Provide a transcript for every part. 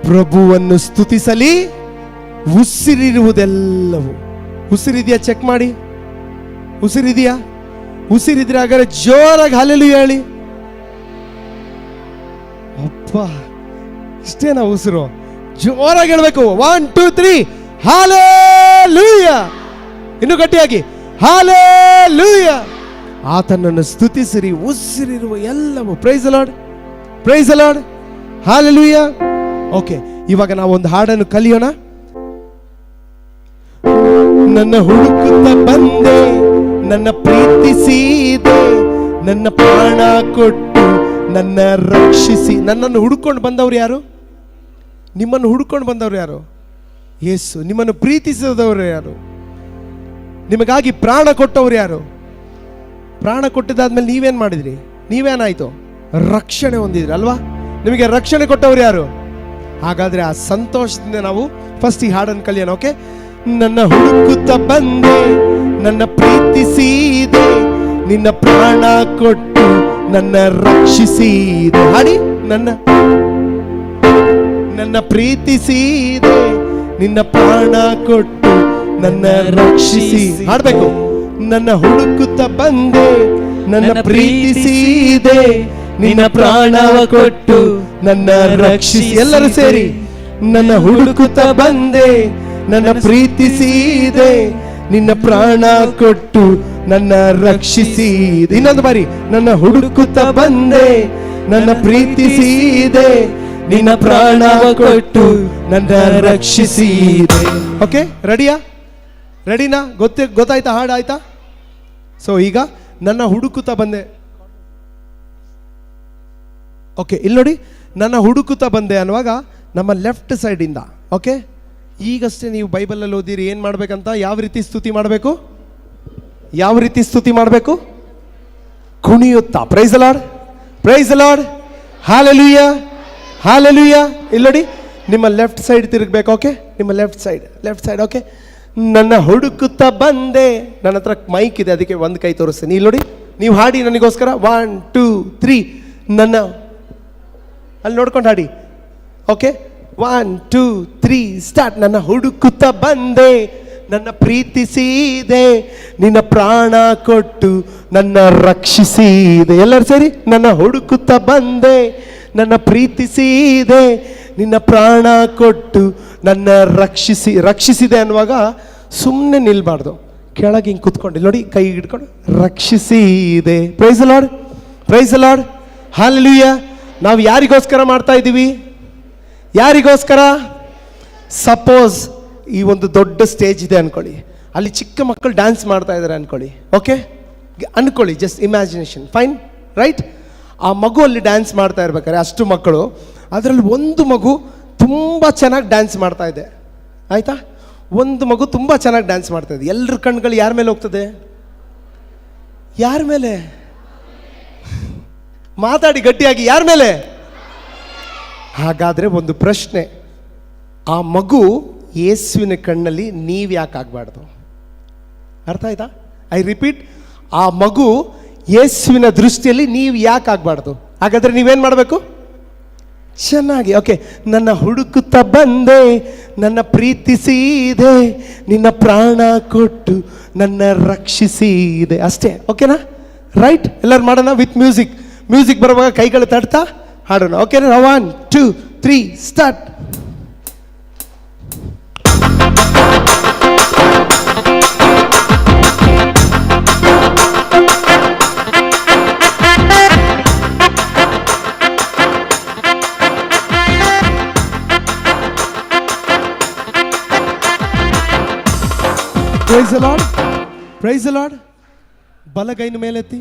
ಪ್ರಭುವನ್ನು ಸ್ತುತಿಸಲಿ ಉಸಿರಿರುವುದೆಲ್ಲವೂ. ಉಸಿರಿದೆಯಾ? Check ಮಾಡಿ. ಉಸಿರಿದೆಯಾ? ಉಸಿರಿದ್ರೆ ಹಾಗಾದ್ರೆ ಜೋರಾಗಿ ಹಲ್ಲೆಲೂಯಾ ಹೇಳಿ. ಅಪ್ಪ, ಇಷ್ಟೇನಾ ಉಸಿರು? ಜೋರಾಗಿ ಹೇಳ್ಬೇಕು. 1 2 3 ಹಲ್ಲೆಲೂಯಾ. ಇನ್ನು ಗಟ್ಟಿಯಾಗಿ ಹಲ್ಲೆಲೂಯಾ. ಆತನನ್ನು ಸ್ತುತಿಸಿರಿ ಉಸಿರಿರುವ ಎಲ್ಲವೂ. Praise the Lord, praise the Lord, hallelujah. Okay, ಇವಾಗ ನಾವು ಒಂದು ಹಾಡನ್ನು ಕಲಿಯೋಣ. ನನ್ನ ಹುಡುಕುತ್ತ ಬಂದೆ, ನನ್ನ ಪ್ರೀತಿಸಿದೆ, ನನ್ನ ಪ್ರಾಣ ಕೊಟ್ಟು ನನ್ನ ರಕ್ಷಿಸಿ. ನನ್ನನ್ನು ಹುಡುಕೊಂಡು ಬಂದವರು ಯಾರು? ನಿಮ್ಮನ್ನು ಹುಡುಕೊಂಡು ಬಂದವರು ಯಾರು? ಯೇಸು. ನಿಮ್ಮನ್ನು ಪ್ರೀತಿಸಿದವರು ಯಾರು? ನಿಮಗಾಗಿ ಪ್ರಾಣ ಕೊಟ್ಟವರು ಯಾರು? ಪ್ರಾಣ ಕೊಟ್ಟಿದ್ದಾದ್ಮೇಲೆ ನೀವೇನ್ ಮಾಡಿದ್ರಿ? ನೀವೇನಾಯ್ತು? ರಕ್ಷಣೆ ಹೊಂದಿದ್ರಿ ಅಲ್ವಾ? ನಿಮಗೆ ರಕ್ಷಣೆ ಕೊಟ್ಟವರು ಯಾರು? ಹಾಗಾದ್ರೆ ಆ ಸಂತೋಷದಿಂದ ನಾವು ಫಸ್ಟ್ ಈ ಹಾಡನ್ನು ಕಲಿಯೋಣ. ಓಕೆ, ನನ್ನ ಹುಡುಕುತ್ತ ಬಂದೆ, ನನ್ನ ಪ್ರೀತಿಸಿದೆ, ನಿನ್ನ ಪ್ರಾಣ ಕೊಟ್ಟು ನನ್ನ ರಕ್ಷಿಸಿದೆ. ಹಾಡಿ. ನನ್ನ ಪ್ರೀತಿಸಿದೆ, ನಿನ್ನ ಪ್ರಾಣ ಕೊಟ್ಟು ನನ್ನ ರಕ್ಷಿಸಿ. ಹಾಡ್ಬೇಕು. ನನ್ನ ಹುಡುಕುತ್ತ ಬಂದೆ, ನನ್ನ ಪ್ರೀತಿಸಿದೆ, ನಿನ್ನ ಪ್ರಾಣ ಕೊಟ್ಟು ನನ್ನ ರಕ್ಷಿಸಿ. ಎಲ್ಲರೂ ಸೇರಿ. ನನ್ನ ಹುಡುಕುತ್ತ ಬಂದೆ, ನನ್ನ ಪ್ರೀತಿಸಿದೆ, ನಿನ್ನ ಪ್ರಾಣ ಕೊಟ್ಟು ನನ್ನ ರಕ್ಷಿಸಿದೆ. ಇನ್ನೊಂದು ಬಾರಿ. ನನ್ನ ಹುಡುಕುತ್ತ ಬಂದೆ, ನನ್ನ ಪ್ರೀತಿಸಿದೆ, ನಿನ್ನ ಪ್ರಾಣ ಕೊಟ್ಟು ನನ್ನ ರಕ್ಷಿಸಿದೆ. ಓಕೆ, ರೆಡಿಯಾ? ರೆಡಿನಾ? ಗೊತ್ತಾಯ್ತಾ? ಹಾಡು ಆಯ್ತಾ? ಸೊ ಈಗ ನನ್ನ ಹುಡುಕುತ್ತಾ ಬಂದೆ. ಓಕೆ, ಇಲ್ಲಿ ನೋಡಿ. ನನ್ನ ಹುಡುಕುತ್ತಾ ಬಂದೆ ಅನ್ನುವಾಗ ನಮ್ಮ ಲೆಫ್ಟ್ ಸೈಡಿಂದ. ಓಕೆ, ಈಗಷ್ಟೇ ನೀವು ಬೈಬಲಲ್ಲಿ ಓದಿರಿ ಏನು ಮಾಡ್ಬೇಕಂತ. ಯಾವ ರೀತಿ ಸ್ತುತಿ ಮಾಡಬೇಕು? ಯಾವ ರೀತಿ ಸ್ತುತಿ ಮಾಡಬೇಕು? ಕುಣಿಯುತ್ತಾ. Praise the Lord, praise the Lord, hallelujah, hallelujah. ಇಲ್ಲಿ ನೋಡಿ, ನಿಮ್ಮ ಲೆಫ್ಟ್ ಸೈಡ್ ತಿರುಗಬೇಕು. ಓಕೆ, ನಿಮ್ಮ ಲೆಫ್ಟ್ ಸೈಡ್. ಓಕೆ, ನನ್ನ ಹುಡುಕುತ್ತಾ ಬಂದೆ. ನನ್ನ ಹತ್ರ ಮೈಕ್ ಇದೆ, ಅದಕ್ಕೆ ಒಂದು ಕೈ ತೋರಿಸ್ತೀನಿ. ಇಲ್ಲಿ ನೋಡಿ, ನೀವು ಹಾಡಿ ನನಗೋಸ್ಕರ. 1 2 3 ನನ್ನ ಅಲ್ಲಿ ನೋಡ್ಕೊಂಡು ಹಾಡಿ. Okay, 1 2 3 start. ನನ್ನ ಹುಡುಕುತ್ತಾ ಬಂದೆ, ನನ್ನ ಪ್ರೀತಿಸಿದೆ, ನಿನ್ನ ಪ್ರಾಣ ಕೊಟ್ಟು ನನ್ನ ರಕ್ಷಿಸಿದೆ. ಎಲ್ಲರೂ ಸೇರಿ. ನನ್ನ ಹುಡುಕುತ್ತಾ ಬಂದೆ, ನನ್ನ ಪ್ರೀತಿಸಿದೆ, ನಿನ್ನ ಪ್ರಾಣ ಕೊಟ್ಟು ನನ್ನ ರಕ್ಷಿಸಿದೆ ಅನ್ನುವಾಗ ಸುಮ್ಮನೆ ನಿಲ್ಬಾರ್ದು. ಕೆಳಗೆ ಹಿಂಗೆ ಕುತ್ಕೊಂಡು ನೋಡಿ, ಕೈ ಹಿಡ್ಕೊಂಡು ರಕ್ಷಿಸಿದೆ. Praise the Lord, praise the Lord, hallelujah. ನಾವು ಯಾರಿಗೋಸ್ಕರ ಮಾಡ್ತಾ ಇದ್ದೀವಿ? ಯಾರಿಗೋಸ್ಕರ? ಸಪೋಸ್ ಈ ಒಂದು ದೊಡ್ಡ ಸ್ಟೇಜ್ ಇದೆ ಅನ್ಕೊಳ್ಳಿ, ಅಲ್ಲಿ ಚಿಕ್ಕ ಮಕ್ಕಳು ಡ್ಯಾನ್ಸ್ ಮಾಡ್ತಾ ಇದ್ದಾರೆ ಅನ್ಕೊಳ್ಳಿ. ಓಕೆ, ಅನ್ಕೊಳ್ಳಿ, ಜಸ್ಟ್ ಇಮ್ಯಾಜಿನೇಷನ್. Fine, right? ಆ ಮಗು ಅಲ್ಲಿ ಡ್ಯಾನ್ಸ್ ಮಾಡ್ತಾ ಇರ್ಬೇಕಾದ್ರೆ ಅಷ್ಟು ಮಕ್ಕಳು, ಅದರಲ್ಲಿ ಒಂದು ಮಗು ತುಂಬ ಚೆನ್ನಾಗಿ ಡ್ಯಾನ್ಸ್ ಮಾಡ್ತಾ ಇದೆ. ಆಯಿತಾ? ಒಂದು ಮಗು ತುಂಬ ಚೆನ್ನಾಗಿ ಡ್ಯಾನ್ಸ್ ಮಾಡ್ತಾ ಇದೆ. ಎಲ್ಲರ ಕಣ್ಗಳು ಯಾರ ಮೇಲೆ ಹೋಗ್ತದೆ? ಯಾರ ಮೇಲೆ? ಮಾತಾಡಿ ಗಟ್ಟಿಯಾಗಿ, ಯಾರ ಮೇಲೆ? ಹಾಗಾದರೆ ಒಂದು ಪ್ರಶ್ನೆ, ಆ ಮಗು ಯೇಸುವಿನ ಕಣ್ಣಲ್ಲಿ ನೀವು ಯಾಕೆ ಆಗಬಾರ್ದು? ಅರ್ಥ ಆಯ್ತಾ? ಐ ರಿಪೀಟ್, ಆ ಮಗು ಯೇಸುವಿನ ದೃಷ್ಟಿಯಲ್ಲಿ ನೀವು ಯಾಕೆ ಆಗಬಾರ್ದು? ಹಾಗಾದರೆ ನೀವೇನು ಮಾಡಬೇಕು? ಚೆನ್ನಾಗಿ. ಓಕೆ, ನನ್ನ ಹುಡುಕುತ್ತಾ ಬಂದೆ, ನನ್ನ ಪ್ರೀತಿಸಿದೆ, ನಿನ್ನ ಪ್ರಾಣ ಕೊಟ್ಟು ನನ್ನ ರಕ್ಷಿಸಿದೆ. ಅಷ್ಟೇ. ಓಕೆನಾ? ರೈಟ್? ಎಲ್ಲರೂ ಮಾಡೋಣ ವಿತ್ ಮ್ಯೂಸಿಕ್. ಮ್ಯೂಸಿಕ್ ಬರುವಾಗ ಕೈಗಳು ತಡ್ತಾ ಹಾಡೋಣ. ಓಕೆನಾ? 1 2 3 start. Praise the Lord, praise the Lord. ಬಲಗೈನು ಮೇಲೆತ್ತಿ,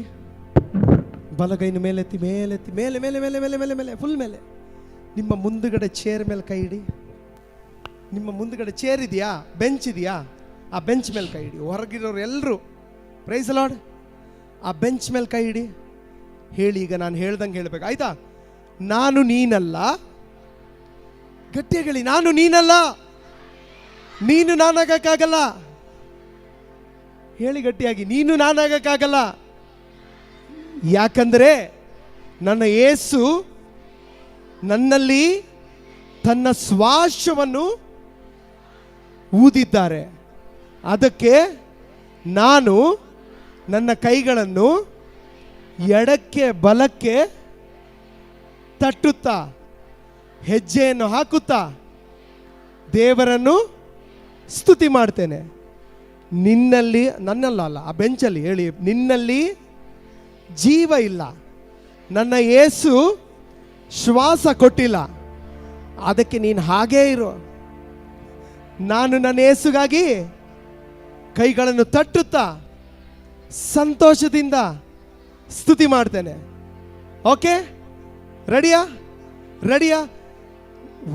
ಬಲಗೈನು ಮೇಲೆತ್ತಿ, ಮೇಲೆತ್ತಿ, ಮೇಲೆ ಮೇಲೆ ಮೇಲೆ ಮೇಲೆ ಮೇಲೆ ಮೇಲೆ ಫುಲ್ ಮೇಲೆ. ನಿಮ್ಮ ಮುಂದುಗಡೆ ಚೇರ್ ಮೇಲೆ ಕೈ ಇಡಿ. ನಿಮ್ಮ ಮುಂದುಗಡೆ ಚೇರ್ ಇದೆಯಾ? ಬೆಂಚ್ ಇದೆಯಾ? ಆ ಬೆಂಚ್ ಮೇಲೆ ಕೈ ಇಡಿ. ಹೊರಗಿರೋರು ಎಲ್ಲರೂ ಪ್ರೈಸ್ ದಿ ಲಾರ್ಡ್ ಆ ಬೆಂಚ್ ಮೇಲೆ ಕೈ ಇಡಿ. ಹೇಳಿ, ಈಗ ನಾನು ಹೇಳ್ದಂಗೆ ಹೇಳ್ಬೇಕು. ಆಯ್ತಾ? ನಾನು ನೀನಲ್ಲ. ಗಟ್ಟಿಯಾಗಿ ಹೇಳಿ, ನಾನು ನೀನಲ್ಲ, ನೀನು ನಾನಾಗಕ್ಕಾಗಲ್ಲ. ಹೇಳಿ ಗಟ್ಟಿಯಾಗಿ, ನೀನು ನಾನಾಗಕ್ಕಾಗಲ್ಲ. ಯಾಕಂದರೆ ನನ್ನ ಯೇಸು ನನ್ನಲ್ಲಿ ತನ್ನ ಶ್ವಾಸವನ್ನು ಊದಿದ್ದಾರೆ. ಅದಕ್ಕೆ ನಾನು ನನ್ನ ಕೈಗಳನ್ನು ಎಡಕ್ಕೆ ಬಲಕ್ಕೆ ತಟ್ಟುತ್ತಾ ಹೆಜ್ಜೆಯನ್ನು ಹಾಕುತ್ತಾ ದೇವರನ್ನು ಸ್ತುತಿ ಮಾಡ್ತೇನೆ. ನಿನ್ನಲ್ಲಿ, ನನ್ನಲ್ಲ, ಆ ಬೆಂಚಲ್ಲಿ ಹೇಳಿ, ನಿನ್ನಲ್ಲಿ ಜೀವ ಇಲ್ಲ, ನನ್ನ ಯೇಸು ಶ್ವಾಸ ಕೊಟ್ಟಿಲ್ಲ, ಅದಕ್ಕೆ ನೀನು ಹಾಗೇ ಇರು. ನಾನು ನನ್ನ ಯೇಸುಗಾಗಿ ಕೈಗಳನ್ನು ತಟ್ಟುತ್ತಾ ಸಂತೋಷದಿಂದ ಸ್ತುತಿ ಮಾಡ್ತೇನೆ. ಓಕೆ, ರೆಡಿಯಾ? ರೆಡಿಯಾ?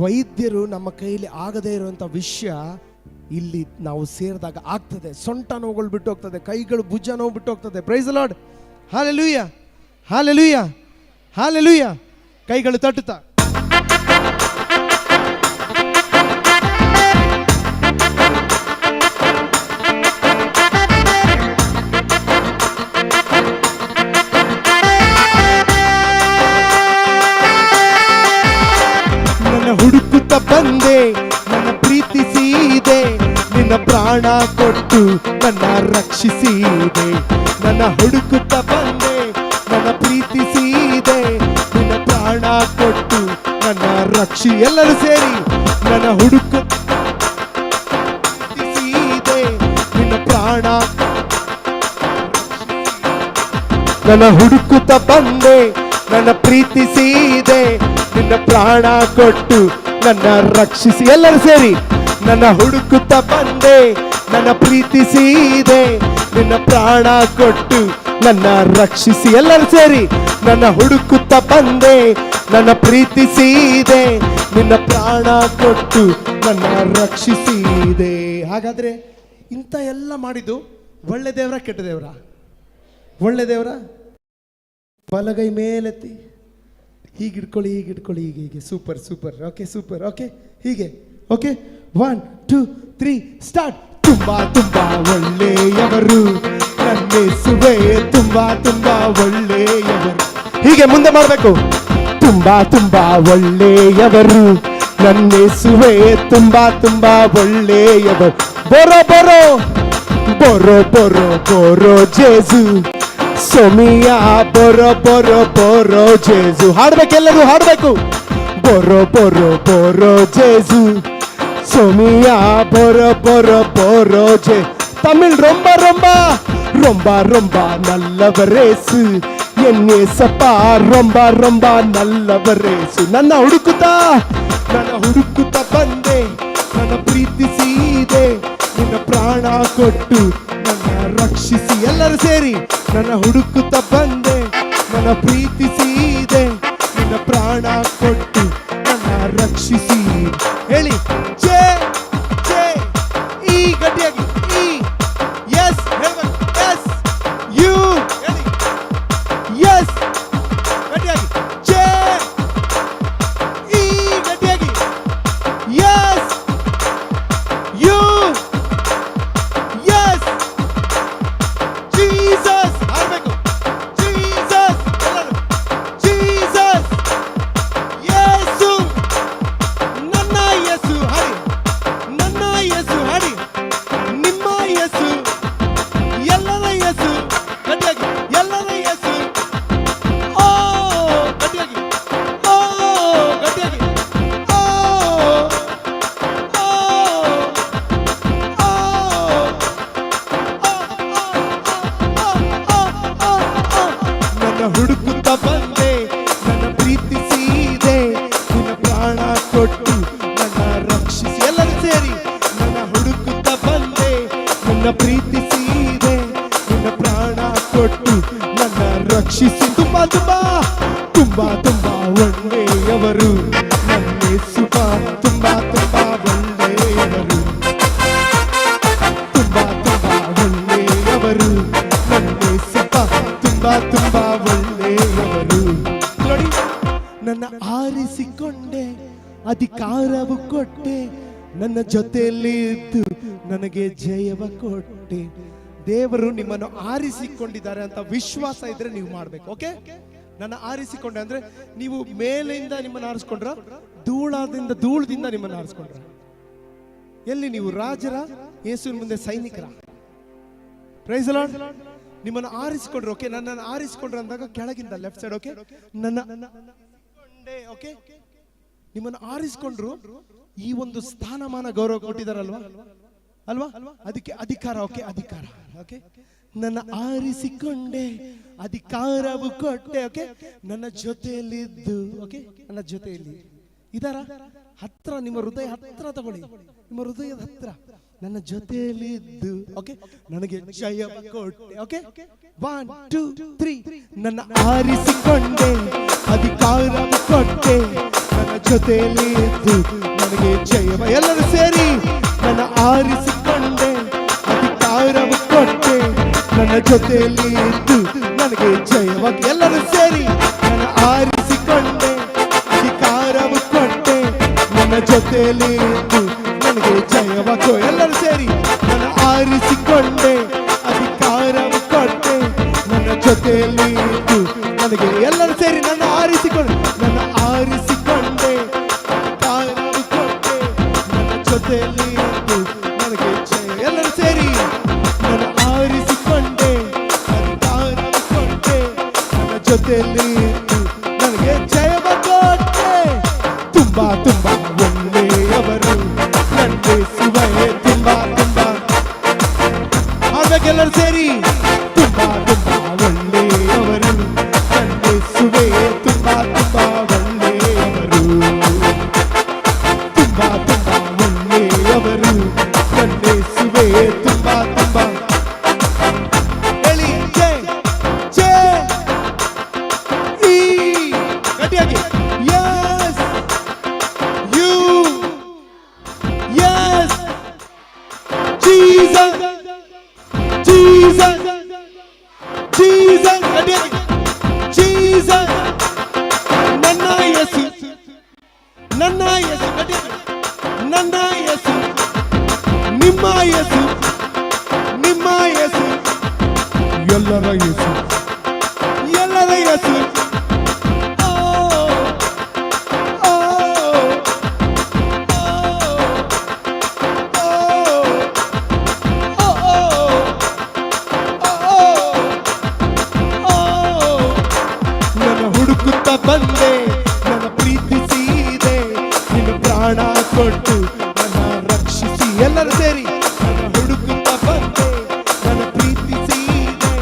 ವೈದ್ಯರು ನಮ್ಮ ಕೈಯಲ್ಲಿ ಆಗದೇ ಇರುವಂಥ ವಿಷಯ ಇಲ್ಲಿ ನಾವು ಸೇರಿದಾಗ ಆಗ್ತದೆ. ಸೊಂಟ ನೋವುಗಳು ಬಿಟ್ಟು ಹೋಗ್ತದೆ, ಕೈಗಳು ಭುಜ ನೋವು ಬಿಟ್ಟು ಹೋಗ್ತದೆ. Praise the Lord. Hallelujah, hallelujah, hallelujah. ಕೈಗಳು ತಟ್ಟುತ್ತಾ ಹುಡುಕುತ್ತ ಬಂದೆ, ನನ್ನ ಪ್ರೀತಿಸಿದೆ, ನಿನ್ನ ಪ್ರಾಣ ಕೊಟ್ಟು ನನ್ನ ರಕ್ಷಿಸಿದೆ. ನನ್ನ ಹುಡುಕುತ್ತ ಬಂದೆ, ನನ್ನ ಪ್ರೀತಿಸಿದೆ, ನಿನ್ನ ಪ್ರಾಣ ಕೊಟ್ಟು ನನ್ನ ಎಲ್ಲರೂ ಸೇರಿ ನನ್ನ ಪ್ರೀತಿಸಿದೆ, ನಿನ್ನ ಪ್ರಾಣ. ನನ್ನ ಹುಡುಕುತ್ತ ಬಂದೆ, ನನ್ನ ಪ್ರೀತಿಸಿದೆ, ನಿನ್ನ ಪ್ರಾಣ ಕೊಟ್ಟು ನನ್ನ ರಕ್ಷಿಸಿ. ಎಲ್ಲರೂ ಸೇರಿ ನನ್ನ ಹುಡುಕುತ್ತ ಬಂದೆ, ನನ್ನ ಪ್ರೀತಿಸಿದೆ, ನಿನ್ನ ಪ್ರಾಣ ಕೊಟ್ಟು ನನ್ನ ರಕ್ಷಿಸಿ. ಎಲ್ಲರೂ ಸೇರಿ ನನ್ನ ಹುಡುಕುತ್ತ ಬಂದೆ, ನನ್ನ ಪ್ರೀತಿಸಿದೆ, ನಿನ್ನ ಪ್ರಾಣ ಕೊಟ್ಟು ನನ್ನ ರಕ್ಷಿಸಿದೆ. ಹಾಗಾದ್ರೆ ಇಂಥ ಎಲ್ಲ ಮಾಡಿದ್ದು ಒಳ್ಳೆ ದೇವರ ಕೆಟ್ಟ ದೇವರ? ಒಳ್ಳೆ ದೇವರ. ಬಲಗೈ ಮೇಲೆತ್ತಿ ಹೀಗೆ ಇಟ್ಕೊಳ್ಳಿ, ಹೀಗೆ ಇಟ್ಕೊಳ್ಳಿ, ಹೀಗೆ ಹೀಗೆ. Super super. Okay, super. Okay, ಹೀಗೆ. Okay, 1 2 3 start. ತುಂಬಾ ತುಂಬಾ ಒಳ್ಳೆಯವರು ನನ್ನ ಯೇಸುವೇ, ತುಂಬಾ ತುಂಬಾ ಒಳ್ಳೆಯವರು. ಹೀಗೆ ಮುಂದೆ ಮಾಡಬೇಕು. ತುಂಬಾ ತುಂಬಾ ಒಳ್ಳೆಯವರು ನನ್ನ ಯೇಸುವೇ, ತುಂಬಾ ತುಂಬಾ ಒಳ್ಳೆಯವರು. ಬರೋ ಬರೋ ಬರೋ ಬರೋ ಬರೋ ಜೇಸು ಸೋಮಿಯಾ, ಬರೋ ಬರೋ ಬರೋ ಜೇಸು. ಹಾಡ್ಬೇಕು, ಎಲ್ಲರೂ ಹಾಡ್ಬೇಕು. ಬರೋ ಬರೋ ಬರೋ ಜೇಸು ಸೋಮಿಯಾ, ಬರೋ ಬರೋ ಬರೋ ಜೇ. ತಮಿಳ್ ರೊಂಬ ರೊಂಬ ರೊಂಬ ರೊಂಬ ನಲ್ಲವರೇಸು ಎನ್ನೇಸಪ್ಪ, ರೊಂಬ ರೊಂಬ ನಲ್ಲವರೇಸು. ನನ್ನ ಹುಡುಕುತ್ತಾ ಬಂದೆ, ನನ್ನ ಪ್ರೀತಿಸಿದೆ, ನಿನ್ನ ಪ್ರಾಣ ಕೊಟ್ಟು ನನ್ನ ರಕ್ಷಿಸಿ. ಎಲ್ಲರೂ ಸೇರಿ ನನ್ನ ಹುಡುಕುತ್ತ ಬಂದೆ, ನನ್ನ ಪ್ರೀತಿಸಿದೆ, ನಿನ್ನ ಪ್ರಾಣ ಕೊಟ್ಟು ನನ್ನ ರಕ್ಷಿಸಿ. ಹೇಳಿ ಜೇ ಜೇ ಈ ಗಟ್ಟಿಯಾಗಿ. ಈ ಎಸ್ ಹೇಳ್ಬೇಕು. ಎಸ್ ಯು ಹೇಳಿ. ಎಸ್ ಗಟ್ಟಿಯಾಗಿ. ಜೇ ಈ ಗಟ್ಟಿಯಾಗಿ. S U. S Jesus. ಹಾಡಬೇಕು. ಜೀಸಸ್. ಎಲ್ಲರೂ ಜೀಸಸ್. ಯೇಸು, ನನ್ನ ಯೇಸು. ಹಾಡಿ, ನನ್ನ ಯೇಸು. ಹಾಡಿ, ನಿಮ್ಮ ಯೇಸು, ಎಲ್ಲರ ಯೇಸು. ಗಟ್ಟಿಯಾಗಿ, ಎಲ್ಲರ ಯೇಸು. ಓ ಗಟ್ಟಿಯಾಗಿ. ಓ ಗಟ್ಟಿಯಾಗಿ. ಓ ಓ ನನ್ನ ಹುಡುಕುತ್ತ ಬಂದೆ, ನನ್ನ ಪ್ರೀತಿಸಿದೆ, ನಿನ್ನ ಪ್ರಾಣ ಕೊಟ್ಟು ನನ್ನ ರಕ್ಷಿಸಿ. ಎಲ್ಲರೂ ಸೇರಿ ನನ್ನ ಹುಡುಕುತ್ತ ಬಂದೆ, ನನ್ನ ಪ್ರೀತಿಸಿದೆ, ನಿನ್ನ ಪ್ರಾಣ ಕೊಟ್ಟು ನನ್ನ ರಕ್ಷಿಸಿ. ತುಂಬಾ ತುಂಬಾ ತುಂಬಾ ತುಂಬಾ ಒಳ್ಳೆಯವರು ನನ್ನ ಯೇಸುವ, ತುಂಬಾ ತುಂಬಾ ಒಳ್ಳೆಯವರು, ತುಂಬಾ ತುಂಬಾ ಒಳ್ಳೆಯವರು ನನ್ನ ಯೇಸುವ, ತುಂಬಾ ತುಂಬಾ ಒಳ್ಳೆಯವರು. ನೋಡಿ, ನನ್ನ ಆರಿಸಿಕೊಂಡೆ, ಅಧಿಕಾರವು ಕೊಟ್ಟೆ, ನನ್ನ ಜೊತೆಯಲ್ಲಿ ಇದ್ದು ನನಗೆ ಜಯವ ಕೊಟ್ಟೆ. ದೇವರು ನಿಮ್ಮನ್ನು ಆರಿಸಿಕೊಂಡಿದ್ದಾರೆ ಅಂತ ವಿಶ್ವಾಸ ಇದ್ರೆ ನೀವು ಮಾಡ್ಬೇಕು. ಓಕೆ, ನನ್ನ ಆರಿಸಿಕೊಂಡೆ ಅಂದ್ರೆ ನೀವು ಮೇಲಿಂದ ನಿಮ್ಮನ್ನು ಆರಿಸಿಕೊಂಡ್ರ, ಧೂಳದಿಂದ ನಿಮ್ಮನ್ನು ಆರಿಸಿಕೊಂಡ್ರ? ಎಲ್ಲಿ ನೀವು ರಾಜರ, ಯೇಸುವಿನ ಮುಂದೆ ಸೈನಿಕರ? Praise the Lord. ನಿಮ್ಮನ್ನು ಆರಿಸಿಕೊಂಡ್ರು. ಓಕೆ, ನನ್ನನ್ನು ಆರಿಸಿಕೊಂಡ್ರು ಅಂದಾಗ ಕೆಳಗಿಂದ ಲೆಫ್ಟ್ ಸೈಡ್. ಓಕೆ, ಓಕೆ, ನಿಮ್ಮನ್ನು ಆರಿಸಿಕೊಂಡ್ರು. ಈ ಒಂದು ಸ್ಥಾನಮಾನ ಗೌರವ ಕೊಟ್ಟಿದಾರಲ್ವಾ ಅಲ್ವಾ? ಅದಕ್ಕೆ ಅಧಿಕಾರ. ಓಕೆ, ಅಧಿಕಾರ. ಓಕೆ, ನನ್ನ ಆರಿಸಿಕೊಂಡೆ, ಅಧಿಕಾರವು ಕೊಟ್ಟೆ. ಓಕೆ, ನನ್ನ ಜೊತೆಯಲ್ಲಿದ್ದು. ಓಕೆ, ನನ್ನ ಜೊತೆಯಲ್ಲಿ ಇದರ ಹತ್ರ, ನಿಮ್ಮ ಹೃದಯ ಹತ್ರ ತಗೊಳ್ಳಿ, ನಿಮ್ಮ ಹೃದಯದ ಹತ್ರ. ನನ್ನ ಜೊತೆಯಲ್ಲಿ ಇದ್ದು. ಓಕೆ, ನನಗೆ ಜಯ ಕೊಟ್ಟೆ. ಓಕೆ, 1 2 3. ನನ್ನ ಆರಿಸಿಕೊಂಡೆ, ಅಧಿಕಾರ ಕೊಟ್ಟೆ, ನನ್ನ ಜೊತೆಯಲ್ಲಿ ಇದ್ದು ನನಗೆ ಜಯ. ಎಲ್ಲರೂ ಸೇರಿ, ನನ್ನ ಆರಿಸಿಕೊಂಡೆ, ಅಧಿಕಾರ ಕೊಟ್ಟೆ, ನನ್ನ ಜೊತೆಯಲ್ಲಿ ಇದ್ದು ನನಗೆ ಜಯ. ಎಲ್ಲರೂ ಸೇರಿ, ನನ್ನ ಆರಿಸಿಕೊಂಡೆ, ಅಧಿಕಾರ ಕೊಟ್ಟೆ, ನನ್ನ ಜೊತೆಯಲ್ಲಿ ಇದ್ದು ನನಗೆ ಜಯವಾಗೋ. ಎಲ್ಲರೂ ಸೇರಿ, ನನ್ನ ಆರಿಸಿಕೊಂಡೆ, ಅಧಿಕಾರ ಕೊಟ್ಟೆ, ನನ್ನ ಜೊತೆಯಲ್ಲಿ ಇದ್ದು ನನಗೆ. ಎಲ್ಲರೂ ಸೇರಿ, ನನ್ನ ಆರಿಸಿಕೊಂಡೆ, ನನ್ನ ಆರಿಸಿಕೊಂಡೆ, ಅಧಿಕಾರ ಕೊಟ್ಟೆ, ನನ್ನ ಜೊತೆಯಲ್ಲಿ ಇದ್ದು ನನಗೆ ಜಯ. ಎಲ್ಲರೂ ಸೇರಿ, ನನ್ನ ಆರಿಸಿಕೊಂಡೆ, ಅಧಿಕಾರ ಕೊಟ್ಟೆ, ನನ್ನ ಜೊತೆಯಲ್ಲಿ ಇದ್ದು ನನಗೆ ಜಯವಾಗೋಟ್ಟೆ. ತುಂಬಾ ತುಂಬಾ ಒಳ್ಳೆಯವರು ನನ್ನ ಯೇಸುವೇ, ತುಂಬಾ ತುಂಬಾ ಹಾಡ್ಬೇಕೆಲ್ಲರೂ ಸೇರಿ. ತುಂಬಾ ತುಂಬಾ ಒಳ್ಳೆಯವರು ನನ್ನ ಯೇಸುವೇ, ತುಂಬಾ ತುಂಬಾ ಒಳ್ಳೆಯವರು, ತುಂಬಾ ತುಂಬಾ ಒಳ್ಳೆಯವರು ನನ್ನ ಯೇಸುವೇ, ತುಂಬಾ ತುಂಬಾ. ಹೇಳಿ, ಜೈ ಜೈ ಈ ಗಟ್ಟಿಯಾಗಿ. Yes, you, yes, Jesus, Jesus, Jesus, Jesus. ನನ್ನ ಯೇಸು, ನನ್ನ ಯೇಸು, ನನ್ನ ಯೇಸು, ನಿಮ್ಮ ಯೇಸು, ನಿಮ್ಮ ಯೇಸು, ಎಲ್ಲರ ಯೇಸು, ಎಲ್ಲರ ಯೇಸು. ಹುಡುಕುತ್ತಾ ಬಂದೆ, ನನ್ನ ಪ್ರೀತಿಸಿದೆ, ನಿನ್ನ ಪ್ರಾಣ ಕೊಟ್ಟು ನನ್ನ ರಕ್ಷಿಸಿ. ಎಲ್ಲರೂ ಸೇರಿ, ನನ್ನ ಹುಡುಕುತ್ತಾ ಬಂದೆ, ನನ್ನ ಪ್ರೀತಿಸಿದೆ,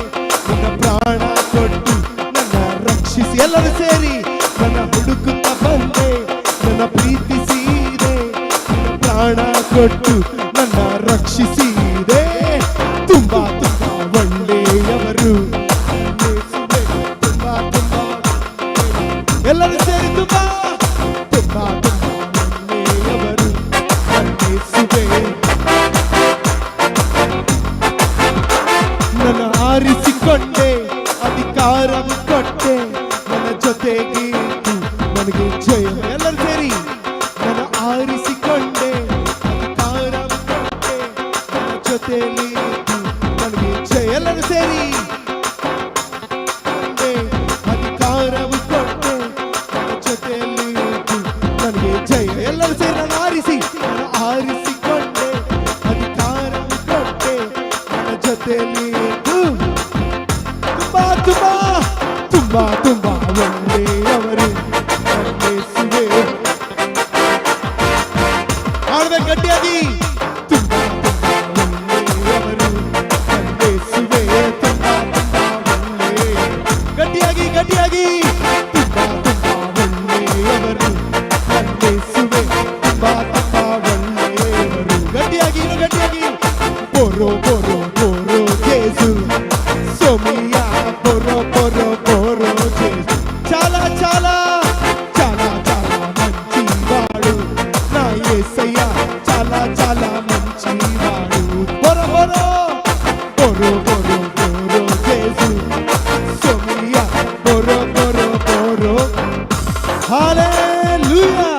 ನಿನ್ನ ಪ್ರಾಣ ಕೊಟ್ಟು ನನ್ನ ರಕ್ಷಿಸಿ. ಎಲ್ಲರೂ ಸೇರಿ, ನನ್ನ ಹುಡುಕುತ್ತಾ ಬಂದೆ, ನನ್ನ ಪ್ರೀತಿಸಿದೆ, ನಿನ್ನ ಪ್ರಾಣ ಕೊಟ್ಟು ನನ್ನ ರಕ್ಷಿಸಿದೆ. ತುಂಬಾ ತುಂಬಾ ಒಳ್ಳೆಯವರು ಎಲ್ಲರೂ ಸೇರಿ. ತುಂಬಾ ತುಂಬಾ ತುಂಬಾ ಒಳ್ಳೆಯವರು ನನ್ನ ಯೇಸುವೇ. ನನ್ನ ಆರಿಸಿಕೊಂಡೆ, ಅಧಿಕಾರ ಕೊಟ್ಟೆ, ನನ್ನ ಜೊತೆಗೆ ಇದ್ದು ನನಗೆ ಜಯ. ಎಲ್ಲರೂ ಸೇರಿ, ನನ್ನ ಆರಿಸಿಕೊಂಡೆ, ಅಧಿಕಾರ ಕೊಟ್ಟೆ, ನನ್ನ ಜೊತೆಯಲ್ಲಿ ಇದ್ದು ನನಗೆ ಜಯ. ಎಲ್ಲರೂ ಸೇರಿ, ಅಧಿಕಾರವು ಕೊಟ್ಟೆ, ನನ್ನ ಜೊತೆಯಲ್ಲಿ ಇದ್ದು ನನಗೆ ಜಯ. ಎಲ್ಲರೂ ಸೇರಿ, ನಾನು ಆರಿಸಿಕೊಂಡೆ, ಅಧಿಕಾರವು ಕೊಟ್ಟೆ, ನನ್ನ ಜೊತೆಯಲ್ಲಿ ಇದ್ದು. ತುಂಬಾ ತುಂಬಾ ತುಂಬಾ ತುಂಬಾ ಒಳ್ಳೆಯವರು ನನ್ನ ಯೇಸುವೇ. ಹಾಡ್ಬೇಕು ಗಟ್ಟಿಯಾಗಿ. ತುಂಬಾ ತುಂಬಾ ಒಳ್ಳೆಯವರು ನನ್ನ ಯೇಸುವೇ, ತುಂಬಾ ತುಂಬಾ ಒಳ್ಳೆಯ. ಗಟ್ಟಿಯಾಗಿ ಗಟ್ಟಿಯಾಗಿ. ತುಂಬಾ ತುಂಬಾ ಒಳ್ಳೆಯವರು ನನ್ನ ಯೇಸುವೇ, ತುಂಬಾ ತುಂಬಾ ಒಳ್ಳೆಯವರು. ಗಟ್ಟಿಯಾಗಿ, ಇನ್ನು ಗಟ್ಟಿಯಾಗಿ. ಬೋರೋ ಬೋರೋ ಬೋರೋ ಜೇಸು, ಸೋಮಿಯಾ ಬೋರೋ ಬೋರೋ ಬೋರೋ ಜೇಸು. చాలా చాలా చాలా చాలా మంచివాడు నా యేసయ్య, చాలా చాలా మంచివాడు. బోరో బోరో బోరో బోరో బోరో జేసు, సోమియా బోరో బోరో బోరో. Hallelujah,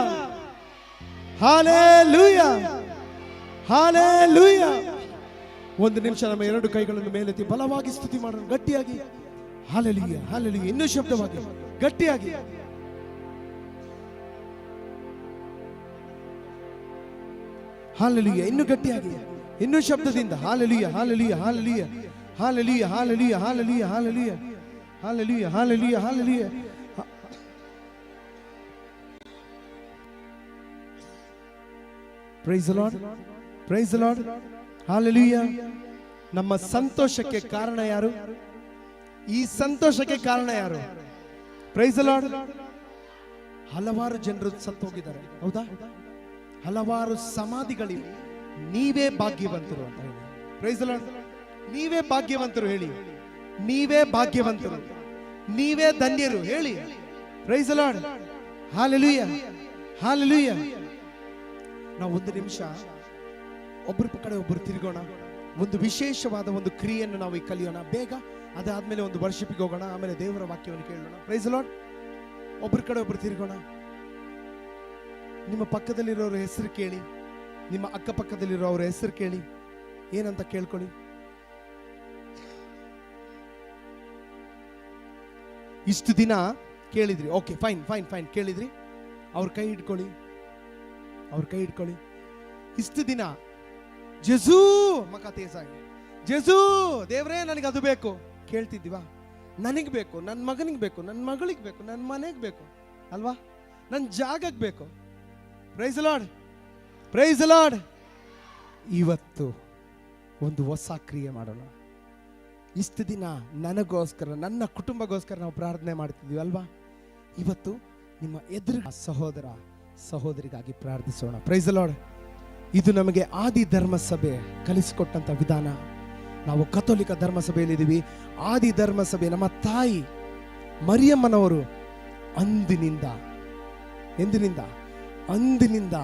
hallelujah, hallelujah. ಒಂದು ನಿಮಿಷ ನಮ್ಮ ಎರಡು ಕೈಗಳನ್ನು ಮೇಲೆತ್ತಿ ಬಲವಾಗಿ ಸ್ತುತಿ ಮಾಡೋಣ ಗಟ್ಟಿಯಾಗಿ. Hallelujah, hallelujah. ಇನ್ನೂ ಶಬ್ದವಾಗಿ ಗಟ್ಟಿಯಾಗಿ. ಹಾಲೆಲೂಯ, ಇನ್ನು ಗಟ್ಟಿಯಾಗಿ, ಇನ್ನು ಶಬ್ದದಿಂದ. Hallelujah, hallelujah, hallelujah, hallelujah, hallelujah, hallelujah, hallelujah, hallelujah, hallelujah, hallelujah. Praise the Lord, praise the Lord, hallelujah. ನಮ್ಮ ಸಂತೋಷಕ್ಕೆ ಕಾರಣ ಯಾರು? ಈ ಸಂತೋಷಕ್ಕೆ ಕಾರಣ ಯಾರು? Praise the Lord. ಹಲವಾರು ಜನರು ಸತ್ತು ಹೋಗಿದ್ದಾರೆ, ಹೌದಾ? ಹಲವಾರು ಸಮಾಧಿಗಳಿವೆ. ನೀವೇ ಭಾಗ್ಯವಂತರು ಅಂತ ಹೇಳಿ. Praise the Lord. ನೀವೇ ಭಾಗ್ಯವಂತರು ಹೇಳಿ, ನೀವೇ ಭಾಗ್ಯವಂತರು, ನೀವೇ ಧನ್ಯರು ಹೇಳಿ. Praise the Lord, hallelujah, hallelujah. ನಾವು ಒಂದು ನಿಮಿಷ ಒಬ್ಬರ ಕಡೆ ಒಬ್ಬರು ತಿರುಗೋಣ. ಒಂದು ವಿಶೇಷವಾದ ಒಂದು ಕ್ರಿಯೆಯನ್ನು ನಾವು ಈ ಕಲಿಯೋಣ ಬೇಗ. ಅದಾದ್ಮೇಲೆ ಒಂದು ವರ್ಷಿಪಿಗೆ ಹೋಗೋಣ, ಆಮೇಲೆ ದೇವರ ವಾಕ್ಯವನ್ನು ಕೇಳೋಣ. Praise the Lord. ಒಬ್ಬರ ಕಡೆ ಒಬ್ಬರು ತಿರುಗೋಣ. ನಿಮ್ಮ ಪಕ್ಕದಲ್ಲಿರೋರ ಹೆಸರು ಕೇಳಿ, ನಿಮ್ಮ ಅಕ್ಕಪಕ್ಕದಲ್ಲಿರೋ ಅವರ ಹೆಸರು ಕೇಳಿ, ಏನಂತ ಕೇಳ್ಕೊಳ್ಳಿ. ಇಷ್ಟು ದಿನ ಕೇಳಿದ್ರಿ, ಓಕೆ, ಫೈನ್ ಫೈನ್ ಫೈನ್, ಕೇಳಿದ್ರಿ. ಅವ್ರ ಕೈ ಹಿಡ್ಕೊಳ್ಳಿ, ಅವ್ರ ಕೈ ಹಿಡ್ಕೊಳ್ಳಿ. ಇಷ್ಟು ದಿನ ಜೇಸು ಮಕತೇಸಾಗಿ, ಜೇಸು ದೇವ್ರೇ ನನಗೆ ಅದು ಬೇಕು ಕೇಳ್ತಿದ್ದೀವಾ? ನನಗೆ ಬೇಕು, ನನ್ನ ಮಗನಿಗೆ ಬೇಕು, ನನ್ನ ಮಗಳಿಗೆ ಬೇಕು, ನನ್ನ ಮನೆಗೆ ಬೇಕು ಅಲ್ವಾ? ನನ್ನ ಜಾಗಕ್ಕೆ ಬೇಕು. Praise the Lord, praise the Lord. ಇವತ್ತು ಒಂದು ಹೊಸ ಕ್ರಿಯೆ ಮಾಡೋಣ. ಇಷ್ಟು ದಿನ ನನಗೋಸ್ಕರ, ನನ್ನ ಕುಟುಂಬಗೋಸ್ಕರ ನಾವು ಪ್ರಾರ್ಥನೆ ಮಾಡ್ತಿದ್ವಿ ಅಲ್ವಾ? ಇವತ್ತು ನಿಮ್ಮ ಎದುರು ಸಹೋದರ ಸಹೋದರಿಗಾಗಿ ಪ್ರಾರ್ಥಿಸೋಣ. Praise the Lord. ಇದು ನಮಗೆ ಆದಿ ಧರ್ಮ ಸಭೆ ಕಲಿಸಿಕೊಟ್ಟಂತ ವಿಧಾನ. ನಾವು ಕಥೋಲಿಕ ಧರ್ಮ ಸಭೆಯಲ್ಲಿ ಇದ್ದೀವಿ. ಆದಿ ಧರ್ಮ ಸಭೆ ನಮ್ಮ ತಾಯಿ ಮರಿಯಮ್ಮನವರು ಅಂದಿನಿಂದ ಅಂದಿನಿಂದ